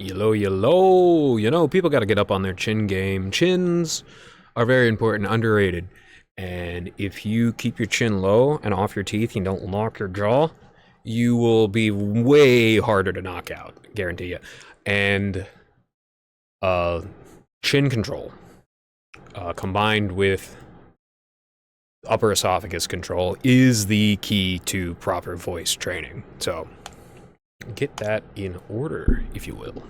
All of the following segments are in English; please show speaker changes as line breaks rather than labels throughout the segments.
Yellow, yellow. You know, people got to get up on their chin game. Chins are very important, underrated. And if you keep your chin low and off your teeth, you don't lock your jaw, you will be way harder to knock out. Guarantee you. And chin control combined with upper esophagus control is the key to proper voice training. So get that in order, if you will.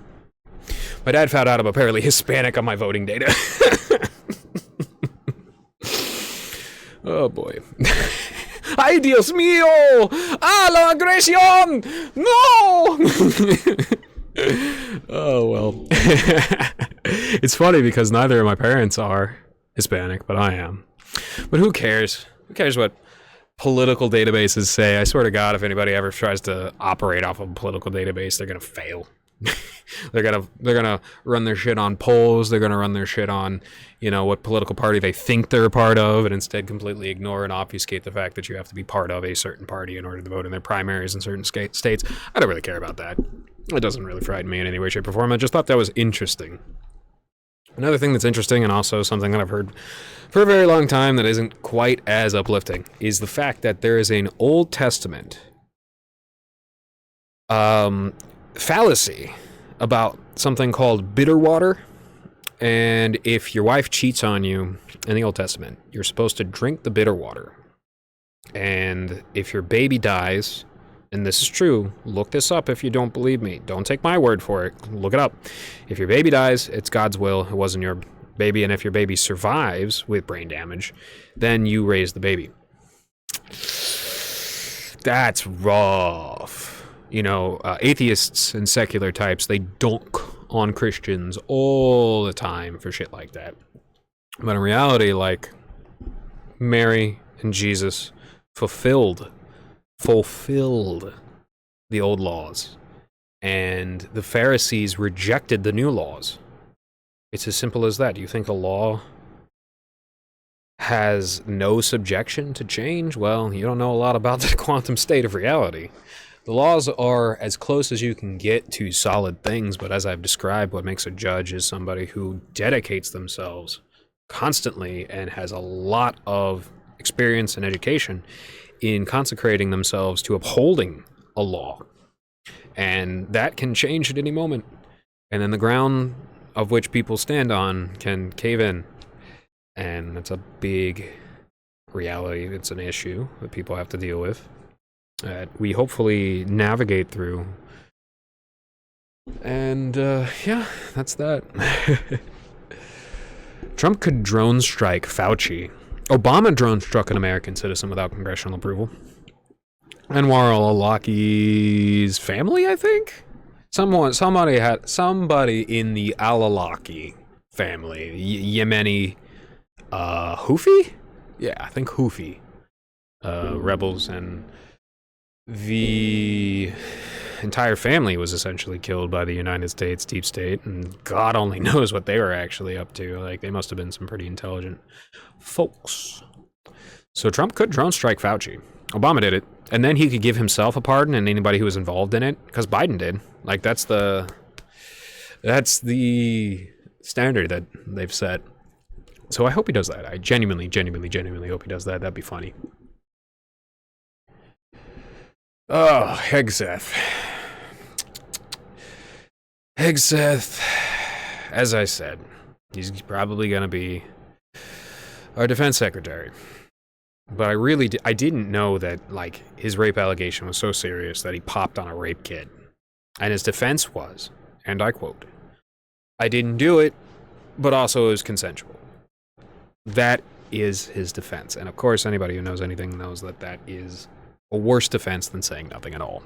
My dad found out I'm apparently Hispanic on my voting data. Oh boy. ¡Ay, Dios mío! ¡Ah, la agresión! No! Oh, well. It's funny because neither of my parents are Hispanic, but I am. But who cares? Who cares what political databases say? I swear to God, if anybody ever tries to operate off of a political database, they're gonna fail. They're gonna run their shit on polls. They're gonna run their shit on, you know, what political party they think they're a part of, and instead completely ignore and obfuscate the fact that you have to be part of a certain party in order to vote in their primaries in certain states. I don't really care about that. It doesn't really frighten me in any way, shape, or form. I just thought that was interesting. Another thing that's interesting, and also something that I've heard for a very long time that isn't quite as uplifting, is the fact that there is an Old Testament fallacy about something called bitter water. And if your wife cheats on you in the Old Testament, you're supposed to drink the bitter water. And if your baby dies, and this is true, look this up if you don't believe me. Don't take my word for it. Look it up. If your baby dies, it's God's will. It wasn't your baby. And if your baby survives with brain damage, then you raise the baby. That's rough. You know, atheists and secular types, they dunk on Christians all the time for shit like that. But in reality, like, Mary and Jesus fulfilled the old laws, and the Pharisees rejected the new laws. It's as simple as that. Do you think a law has no subjection to change? Well, you don't know a lot about the quantum state of reality. The laws are as close as you can get to solid things, but as I've described, what makes a judge is somebody who dedicates themselves constantly and has a lot of experience and education in consecrating themselves to upholding a law. And that can change at any moment. And then the ground of which people stand on can cave in. And that's a big reality. It's an issue that people have to deal with, that we hopefully navigate through. And yeah, that's that. Trump could drone strike Fauci. Obama drone struck an American citizen without congressional approval. Anwar al-Awlaki's family, I think? Somebody in the al-Awlaki family. Yemeni Houthi? Yeah, I think Houthi. Rebels, and the entire family was essentially killed by the United States deep state, and God only knows what they were actually up to. Like, they must have been some pretty intelligent folks. So Trump could drone strike Fauci. Obama did it, and then he could give himself a pardon and anybody who was involved in it, because Biden did. Like, that's the standard that they've set. So I hope he does that. I genuinely hope he does that. That'd be funny. Oh, Hegseth. Hegseth, as I said, he's probably going to be our defense secretary. But I didn't know that, like, his rape allegation was so serious that he popped on a rape kit. And his defense was, and I quote, "I didn't do it, but also it was consensual." That is his defense. And of course, anybody who knows anything knows that that is a worse defense than saying nothing at all.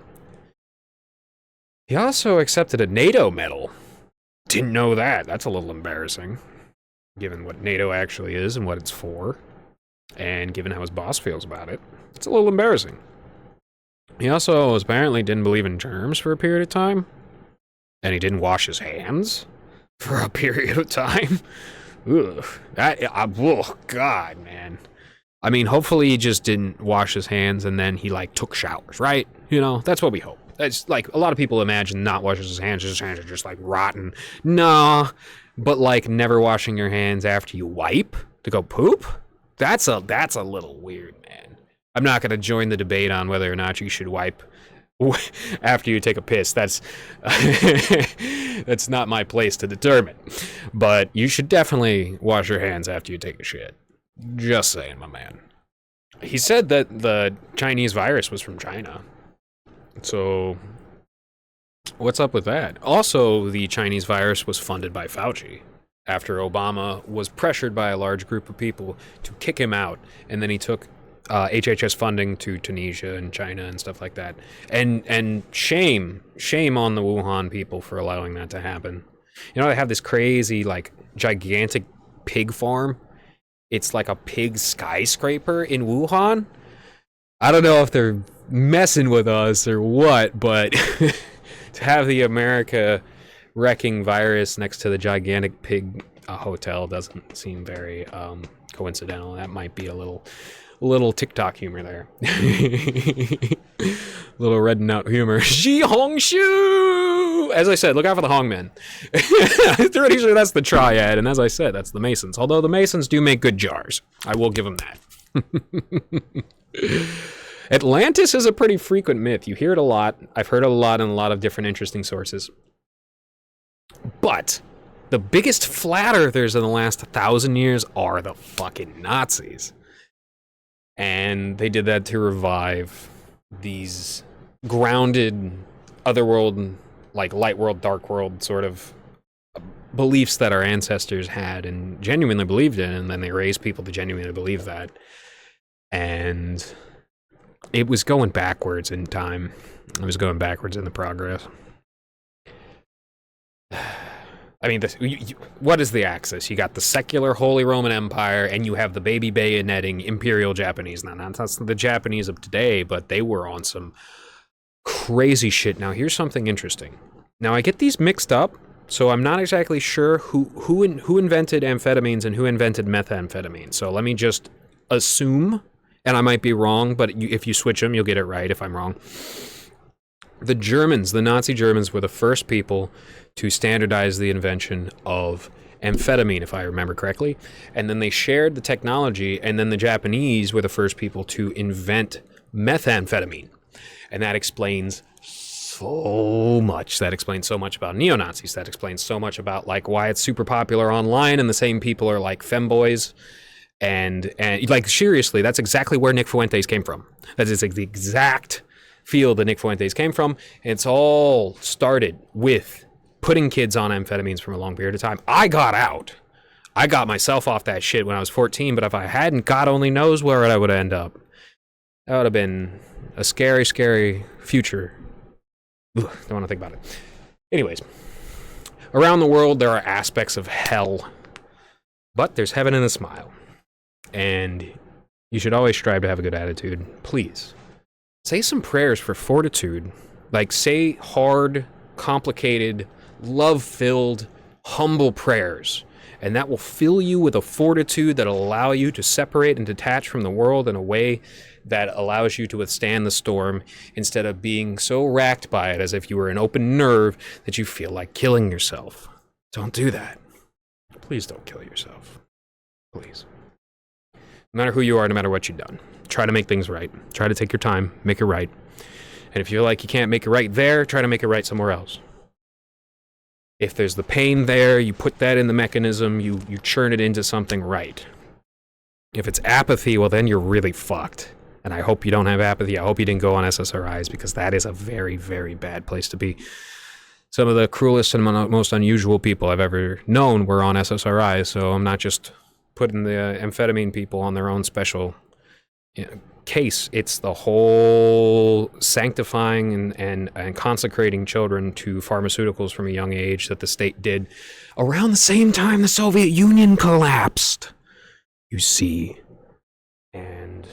He also accepted a NATO medal. Didn't know that. That's a little embarrassing, given what NATO actually is and what it's for, and given how his boss feels about it. It's a little embarrassing. He also apparently didn't believe in germs for a period of time, and he didn't wash his hands for a period of time. Ugh. Oh, God, man. I mean, hopefully he just didn't wash his hands and then he, like, took showers, right? You know, that's what we hope. It's like a lot of people imagine not washing his hands are just like rotten. Nah, but like never washing your hands after you wipe to go poop. That's a little weird, man. I'm not gonna join the debate on whether or not you should wipe after you take a piss. That's that's not my place to determine. But you should definitely wash your hands after you take a shit. Just saying, my man. He said that the Chinese virus was from China. So, what's up with that? Also, the Chinese virus was funded by Fauci after Obama was pressured by a large group of people to kick him out, and then he took HHS funding to Tunisia and China and stuff like that. And shame on the Wuhan people for allowing that to happen. You know, they have this crazy, like, gigantic pig farm. It's like a pig skyscraper in Wuhan. I don't know if they're messing with us or what, but to have the America wrecking virus next to the gigantic pig hotel doesn't seem very coincidental. That might be a little TikTok humor there. Little red note humor. Ji Hong Shu! As I said, look out for the Hongmen. I'm pretty sure that's the triad, and as I said, that's the Masons. Although the Masons do make good jars. I will give them that. Atlantis is a pretty frequent myth. You hear it a lot. I've heard it a lot in a lot of different interesting sources. But the biggest flat earthers in the last 1,000 years are the fucking Nazis. And they did that to revive these grounded otherworld, like light world, dark world sort of beliefs that our ancestors had and genuinely believed in. And then they raised people to genuinely believe that. And it was going backwards in time. It was going backwards in the progress. I mean, what is the axis? You got the secular Holy Roman Empire, and you have the baby bayoneting Imperial Japanese. Now, that's the Japanese of today, but they were on some crazy shit. Now, here's something interesting. Now, I get these mixed up, so I'm not exactly sure who invented amphetamines and who invented methamphetamine. So let me just assume, and I might be wrong, but if you switch them, you'll get it right if I'm wrong. The Germans, the Nazi Germans, were the first people to standardize the invention of amphetamine, if I remember correctly. And then they shared the technology, and then the Japanese were the first people to invent methamphetamine. And that explains so much. That explains so much about neo-Nazis. That explains so much about like why it's super popular online, and the same people are like femboys. And like, seriously, that's exactly where Nick Fuentes came from. That is the exact field that Nick Fuentes came from. And it's all started with putting kids on amphetamines for a long period of time. I got out. I got myself off that shit when I was 14, but if I hadn't, God only knows where I would end up. That would have been a scary, scary future. Ugh, don't want to think about it. Anyways, around the world, there are aspects of hell, but there's heaven in a smile. And you should always strive to have a good attitude. Please. Say some prayers for fortitude. Like, say hard, complicated, love-filled, humble prayers. And that will fill you with a fortitude that will allow you to separate and detach from the world in a way that allows you to withstand the storm instead of being so racked by it as if you were an open nerve that you feel like killing yourself. Don't do that. Please don't kill yourself. Please. No matter who you are, no matter what you've done, try to make things right. Try to take your time, make it right. And if you feel like you can't make it right there, try to make it right somewhere else. If there's the pain there, you put that in the mechanism, you churn it into something right. If it's apathy, well, then you're really fucked. And I hope you don't have apathy. I hope you didn't go on SSRIs, because that is a very, very bad place to be. Some of the cruelest and most unusual people I've ever known were on SSRIs, so I'm not just putting the amphetamine people on their own special case. It's the whole sanctifying and consecrating children to pharmaceuticals from a young age that the state did around the same time the Soviet Union collapsed. You see. And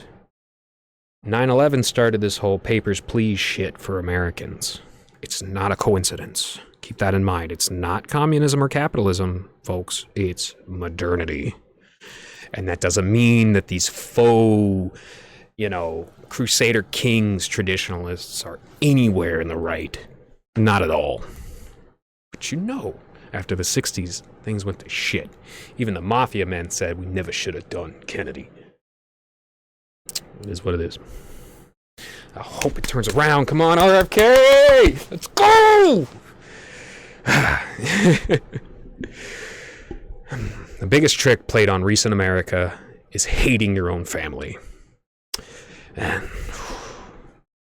9/11 started this whole papers, please shit for Americans. It's not a coincidence. Keep that in mind. It's not communism or capitalism, folks. It's modernity. And that doesn't mean that these faux Crusader Kings traditionalists are anywhere in the right. Not at all. But after the 60s, things went to shit. Even the mafia men said we never should have done Kennedy. It is what it is. I hope it turns around. Come on, RFK! Let's go! The biggest trick played on recent America is hating your own family. And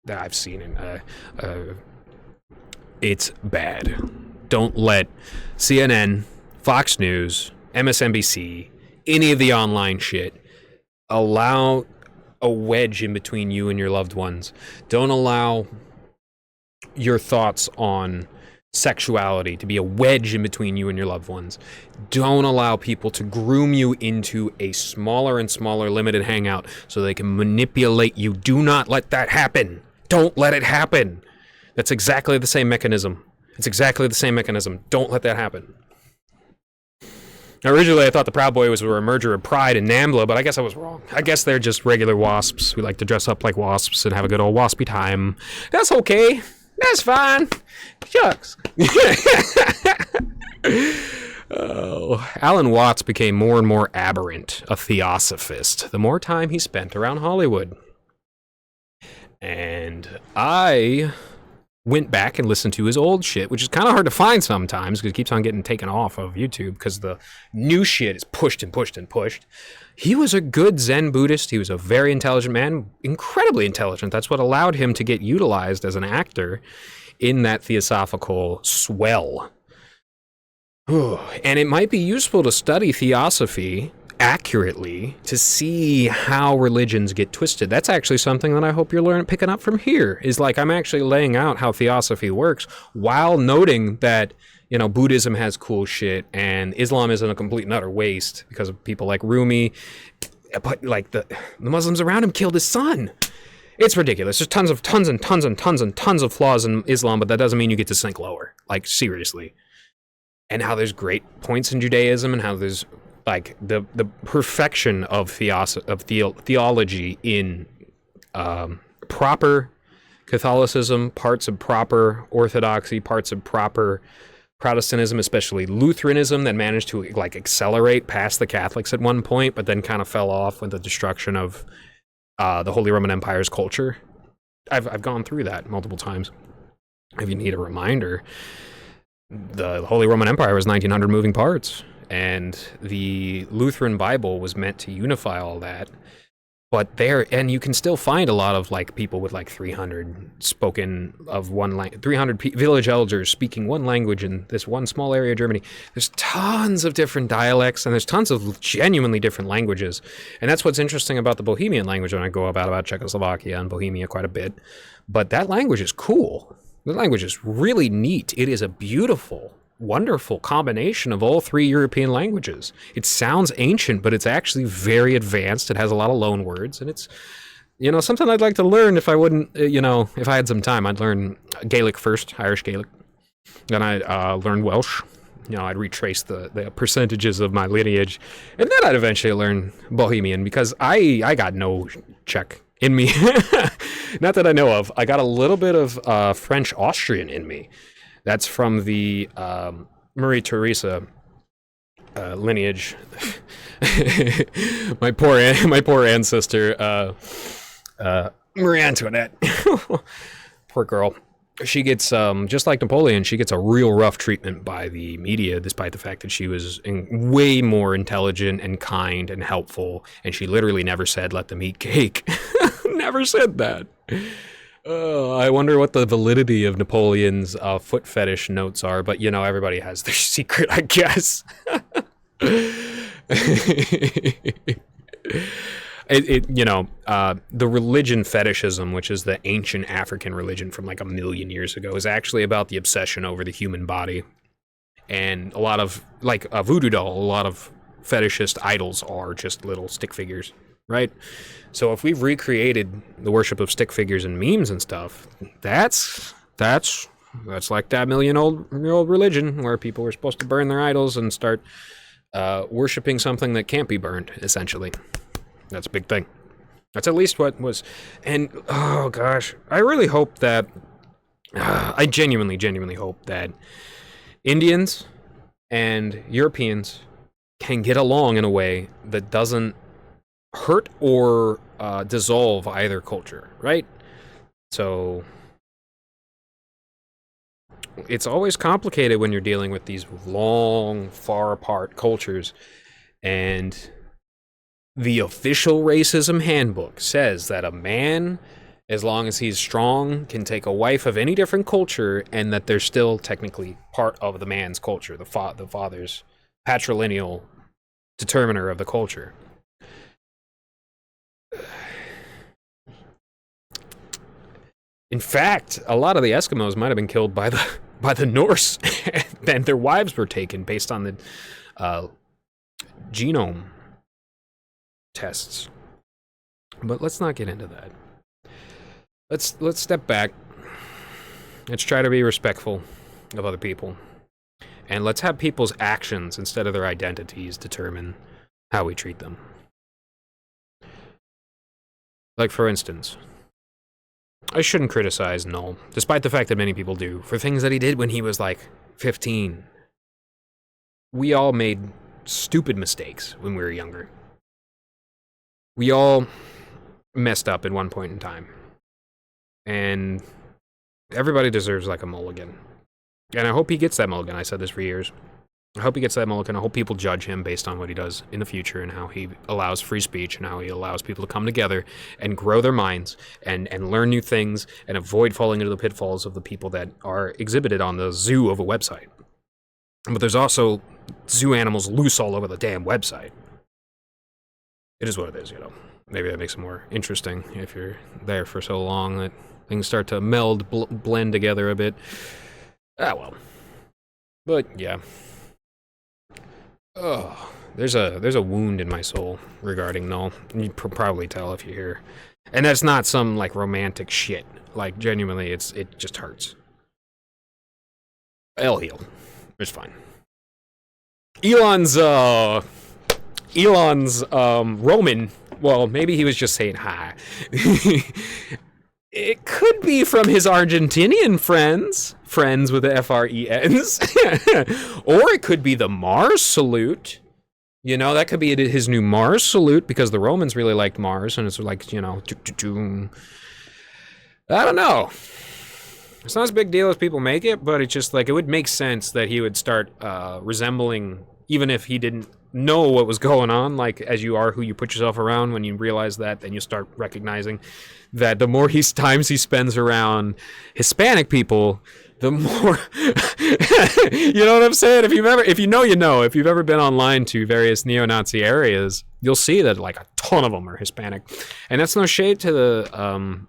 I've seen it. It's bad. Don't let CNN, Fox News, MSNBC, any of the online shit allow a wedge in between you and your loved ones. Don't allow your thoughts on sexuality to be a wedge in between you and your loved ones. Don't allow people to groom you into a smaller and smaller limited hangout so they can manipulate you. Do not let that happen. Don't let it happen. That's exactly the same mechanism. It's exactly the same mechanism. Don't let that happen. Originally, I thought the Proud Boys were a merger of Pride and NAMBLA, but I guess I was wrong. I guess they're just regular wasps who like to dress up like wasps and have a good old waspy time. That's okay. That's fine. Shucks. Alan Watts became more and more aberrant, a theosophist, the more time he spent around Hollywood. And I went back and listened to his old shit, which is kind of hard to find sometimes because it keeps on getting taken off of YouTube because the new shit is pushed and pushed and pushed. He was a good Zen Buddhist. He was a very intelligent man, incredibly intelligent. That's what allowed him to get utilized as an actor in that theosophical swell. And it might be useful to study theosophy accurately to see how religions get twisted. That's actually something that I hope you're picking up from here, is like I'm actually laying out how theosophy works while noting that, Buddhism has cool shit and Islam isn't a complete and utter waste because of people like Rumi. But like the Muslims around him killed his son. It's ridiculous. There's tons of flaws in Islam, but that doesn't mean you get to sink lower. Like, seriously. And how there's great points in Judaism and how there's like the perfection of theology in proper Catholicism, parts of proper Orthodoxy, parts of proper Protestantism, especially Lutheranism, that managed to like accelerate past the Catholics at one point, but then kind of fell off with the destruction of the Holy Roman Empire's culture. I've gone through that multiple times. If you need a reminder, the Holy Roman Empire was 1,900 moving parts. And the Lutheran Bible was meant to unify all that. But and you can still find a lot of like people with like 300 spoken of one language, 300 village elders speaking one language in this one small area of Germany. There's tons of different dialects and there's tons of genuinely different languages. And that's what's interesting about the Bohemian language when I go about Czechoslovakia and Bohemia quite a bit. But that language is cool. The language is really neat. It is a beautiful, wonderful combination of all three European languages. It sounds ancient, but it's actually very advanced. It has a lot of loan words, and it's, something I'd like to learn if I wouldn't, if I had some time. I'd learn Gaelic first, Irish Gaelic. Then I'd learn Welsh. I'd retrace the percentages of my lineage, and then I'd eventually learn Bohemian because I got no Czech in me. Not that I know of. I got a little bit of French-Austrian in me. That's from the Marie Theresa lineage. my poor ancestor, Marie Antoinette. Poor girl. She gets, just like Napoleon, she gets a real rough treatment by the media, despite the fact that she was way more intelligent and kind and helpful. And she literally never said, "Let them eat cake." Never said that. I wonder what the validity of Napoleon's foot fetish notes are, but everybody has their secret, I guess. The religion fetishism, which is the ancient African religion from like 1,000,000 years ago, is actually about the obsession over the human body. And a lot of, like a voodoo doll, a lot of fetishist idols are just little stick figures, right? So if we've recreated the worship of stick figures and memes and stuff, that's like that million-year-old religion where people were supposed to burn their idols and start worshiping something that can't be burned, essentially. That's a big thing. That's at least what was. And, oh gosh, I really hope that. I genuinely hope that Indians and Europeans can get along in a way that doesn't hurt or dissolve either culture, right? So it's always complicated when you're dealing with these long, far apart cultures. And the official racism handbook says that a man, as long as he's strong, can take a wife of any different culture, and that they're still technically part of the man's culture, the father's patrilineal determiner of the culture. In fact, a lot of the Eskimos might have been killed by the Norse, and their wives were taken based on the genome tests. But let's not get into that. Let's step back. Let's try to be respectful of other people, and let's have people's actions instead of their identities determine how we treat them. Like, for instance, I shouldn't criticize Null, despite the fact that many people do, for things that he did when he was like 15. We all made stupid mistakes when we were younger. We all messed up at one point in time. And everybody deserves like a mulligan. And I hope he gets that mulligan. I said this for years. I hope he gets that mulligan. I hope people judge him based on what he does in the future and how he allows free speech and how he allows people to come together and grow their minds and learn new things and avoid falling into the pitfalls of the people that are exhibited on the zoo of a website. But there's also zoo animals loose all over the damn website. It is what it is, you know. Maybe that makes it more interesting if you're there for so long that things start to meld, blend together a bit. Ah, well. But, yeah. Oh, there's a wound in my soul regarding Null. You probably tell if you hear. And that's not some, like, romantic shit. Like, genuinely, it just hurts. I'll heal. It's fine. Elon's Roman, well, maybe he was just saying hi. It could be from his Argentinian friends with the FRENs. Or it could be the Mars salute. You know, that could be his new Mars salute, because the Romans really liked Mars, and it's like, you know, I don't know. It's not as big a deal as people make it, but it's just like, it would make sense that he would start resembling, even if he didn't know what was going on, like, as you are who you put yourself around. When you realize that, then you start recognizing that the more times he spends around Hispanic people, the more you know what I'm saying? If you've ever been online to various neo-Nazi areas, you'll see that like a ton of them are Hispanic. And that's no shade to the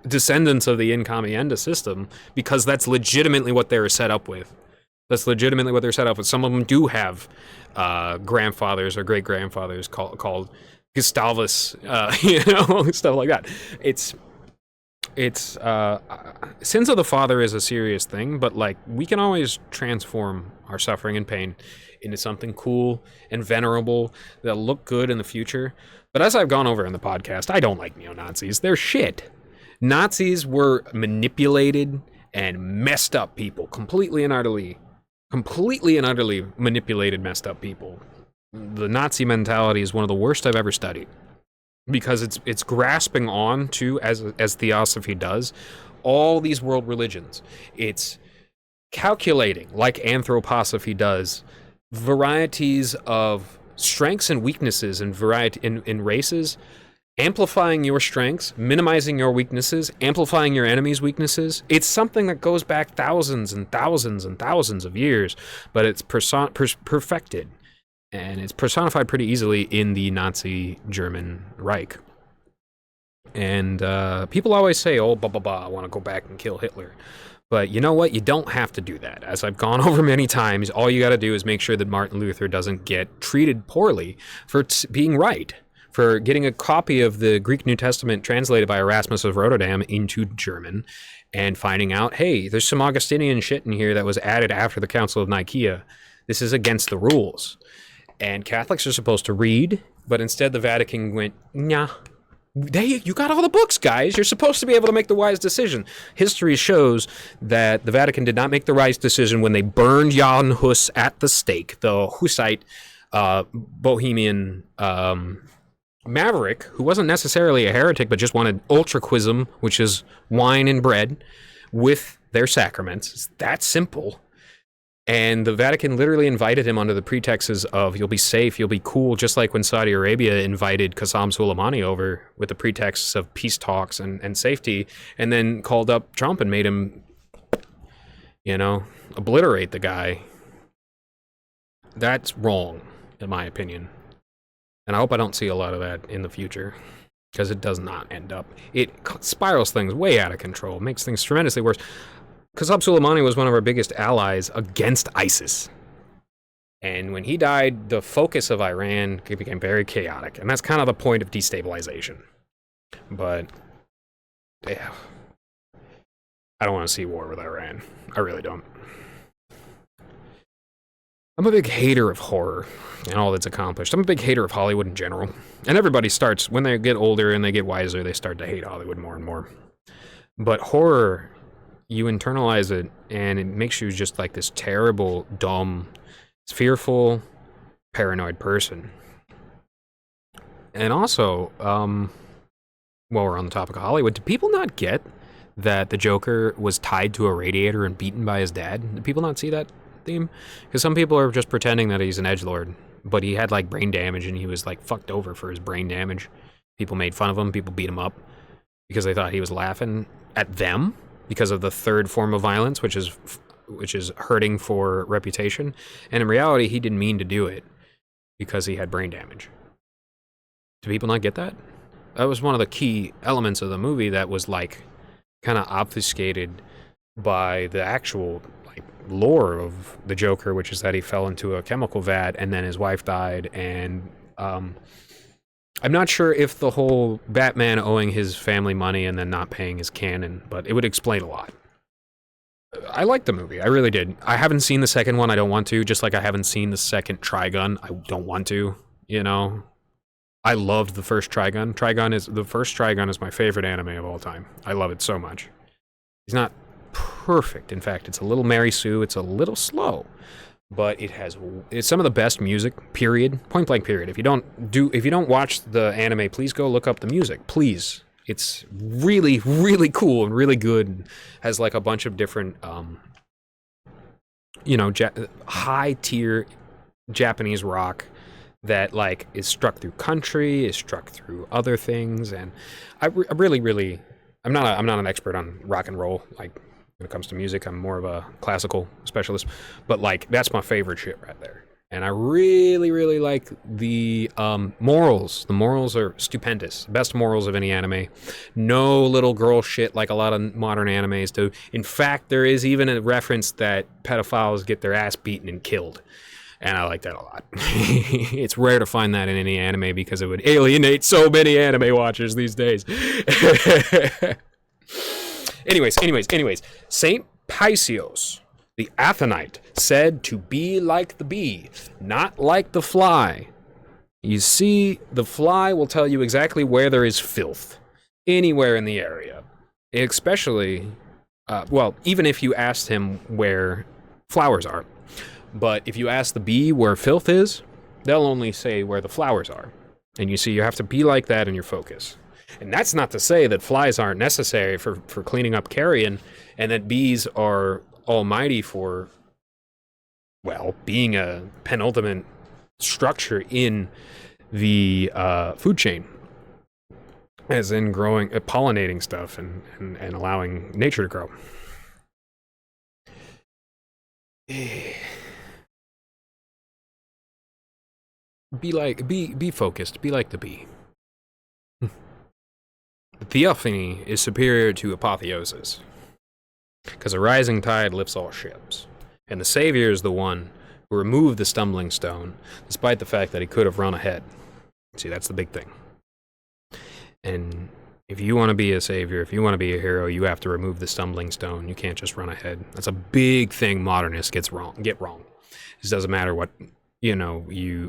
descendants of the Encomienda system, because that's legitimately what they were set up with. Some of them do have grandfathers or great grandfathers called Gustavus, stuff like that. It's sins of the father is a serious thing, but like, we can always transform our suffering and pain into something cool and venerable that'll look good in the future. But as I've gone over in the podcast, I don't like neo-Nazis. They're shit. Nazis were manipulated and messed up people, completely and utterly manipulated, messed up people. The Nazi mentality is one of the worst I've ever studied, because it's grasping on to, as Theosophy does, all these world religions. It's calculating, like Anthroposophy does, varieties of strengths and weaknesses and variety in races, amplifying your strengths, minimizing your weaknesses, amplifying your enemy's weaknesses. It's something that goes back thousands and thousands and thousands of years, but it's perfected, and it's personified pretty easily in the Nazi German Reich. And people always say, oh, I want to go back and kill Hitler. But you know what? You don't have to do that. As I've gone over many times, all you got to do is make sure that Martin Luther doesn't get treated poorly for being right, for getting a copy of the Greek New Testament translated by Erasmus of Rotterdam into German, and finding out, hey, there's some Augustinian shit in here that was added after the Council of Nicaea. This is against the rules. And Catholics are supposed to read But instead the Vatican went, nah. You got all the books, guys. You're supposed to be able to make the wise decision. History shows that the Vatican did not make the wise decision when they burned Jan Hus at the stake, the Hussite Bohemian maverick, who wasn't necessarily a heretic, but just wanted ultraquism, which is wine and bread, with their sacraments. It's that simple. And the Vatican literally invited him under the pretexts of, you'll be safe, you'll be cool, just like when Saudi Arabia invited Qasem Soleimani over with the pretexts of peace talks and safety, and then called up Trump and made him, obliterate the guy. That's wrong, in my opinion. And I hope I don't see a lot of that in the future, because it does not end up. It spirals things way out of control, makes things tremendously worse. Qasem Soleimani was one of our biggest allies against ISIS. And when he died, the focus of Iran became very chaotic. And that's kind of the point of destabilization. But, yeah, I don't want to see war with Iran. I really don't. I'm a big hater of horror and all that's accomplished. I'm a big hater of Hollywood in general. And everybody starts, when they get older and they get wiser, they start to hate Hollywood more and more. But horror, you internalize it, and it makes you just like this terrible, dumb, fearful, paranoid person. And also, while we're on the topic of Hollywood, do people not get that the Joker was tied to a radiator and beaten by his dad? Do people not see that theme? Because some people are just pretending that he's an edgelord, but he had like brain damage and he was like fucked over for his brain damage. People made fun of him, people beat him up because they thought he was laughing at them because of the third form of violence, which is hurting for reputation. And in reality, he didn't mean to do it because he had brain damage. Do people not get that? That was one of the key elements of the movie that was like kind of obfuscated by the actual like lore of the Joker, which is that he fell into a chemical vat and then his wife died. And I'm not sure if the whole Batman owing his family money and then not paying is canon, but it would explain a lot. I liked the movie. I really did. I haven't seen the second one. I don't want to. Just like I haven't seen the second Trigun. I don't want to, I loved the first Trigun. The first Trigun is my favorite anime of all time. I love it so much. It's not perfect. In fact, it's a little Mary Sue. It's a little slow. But it's some of the best music, period. Point blank, period. If you don't watch the anime, please go look up the music. Please. It's really, really cool and really good. And has like a bunch of different, high tier Japanese rock that like is struck through country, is struck through other things. And I really, I'm not an expert on rock and roll. Like, when it comes to music, I'm more of a classical specialist, but like that's my favorite shit right there. And I really, really like the morals. The morals are stupendous. Best morals of any anime. No little girl shit like a lot of modern animes do. In fact, there is even a reference that pedophiles get their ass beaten and killed. And I like that a lot. It's rare to find that in any anime because it would alienate so many anime watchers these days. Anyways, Saint Paisios, the Athonite, said to be like the bee, not like the fly. You see, the fly will tell you exactly where there is filth, anywhere in the area. Especially, even if you asked him where flowers are. But if you ask the bee where filth is, they'll only say where the flowers are. And you see, you have to be like that in your focus. And that's not to say that flies aren't necessary for cleaning up carrion, and that bees are almighty for, being a penultimate structure in the food chain, as in growing, pollinating stuff and allowing nature to grow. Be focused, be like the bee. Theophany is superior to apotheosis, because a rising tide lifts all ships, and the Savior is the one who removed the stumbling stone, despite the fact that he could have run ahead. See, that's the big thing. And if you want to be a savior, if you want to be a hero, you have to remove the stumbling stone. You can't just run ahead. That's a big thing modernists get wrong. It doesn't matter what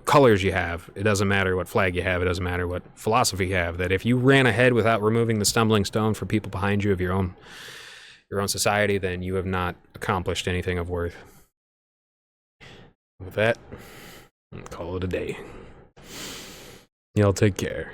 colors you have. It doesn't matter what flag you have. It doesn't matter what philosophy you have. That if you ran ahead without removing the stumbling stone for people behind you of your own society, then you have not accomplished anything of worth. With that, I'll call it a day. Y'all take care.